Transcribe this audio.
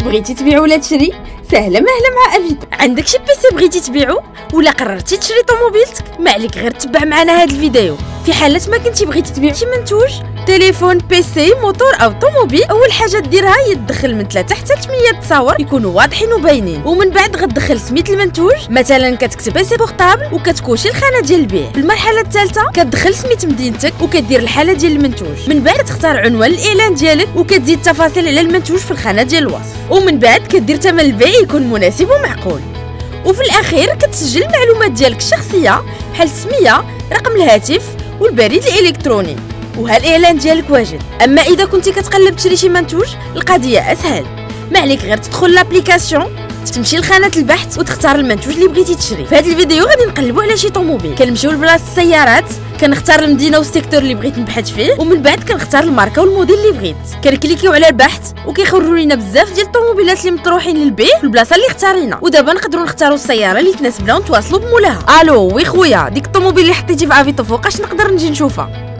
بغيتي تبيع ولا تشري؟ سهله مهله مع افيدا. عندك شي بيسي بغيتي تبيعو ولا قررتي تشري طوموبيلتك؟ ما عليك غير تبع معنا هذا الفيديو. في حالة ما كنتي بغيتي تبيع شي منتوج تليفون، بيسي، موتور او طوموبيل، اول حاجه ديرها هي تدخل من 3 حتى 8 تصاور يكونوا واضحين وباينين، ومن بعد غتدخل سميت المنتوج، مثلا كتكتب بيسي بورطابل وكتكوشي الخانه ديال البيع. في المرحله الثالثه كتدخل سميت مدينتك وكدير الحاله ديال المنتوج، من بعد تختار عنوان الاعلان ديالك وكتزيد التفاصيل على المنتوج في الخانه ديال الوصف، ومن بعد كدير ثمن البيع يكون مناسب ومعقول، وفي الاخير كتسجل المعلومات ديالك الشخصيه بحال السميه، رقم الهاتف والبريد الالكتروني، وها الاعلان ديالك واجد. اما اذا كنتي كتقلب تشري شي منتوج القضيه اسهل، ما عليك غير تدخل لابليكاسيون، تمشي لخانه البحث وتختار المنتوج اللي بغيتي تشري. في هذا الفيديو غادي نقلبوا على شي طوموبيل، كنمشيو لبلاصه السيارات، كنختار المدينه والسيكتور اللي بغيت نبحث فيه، ومن بعد كنختار الماركه والموديل اللي بغيت، كنكليكيو على البحث وكيخرجوا لينا بزاف ديال الطوموبيلات اللي مطروحين للبيع في البلاصه اللي اختارينا. ودابا نقدروا نختاروا السياره اللي تناسبنا ونتواصلوا بمولاها. الو وي خويا، ديك الطوموبيل اللي حطيتي في افيتو فوقاش نقدر نجي نشوفها؟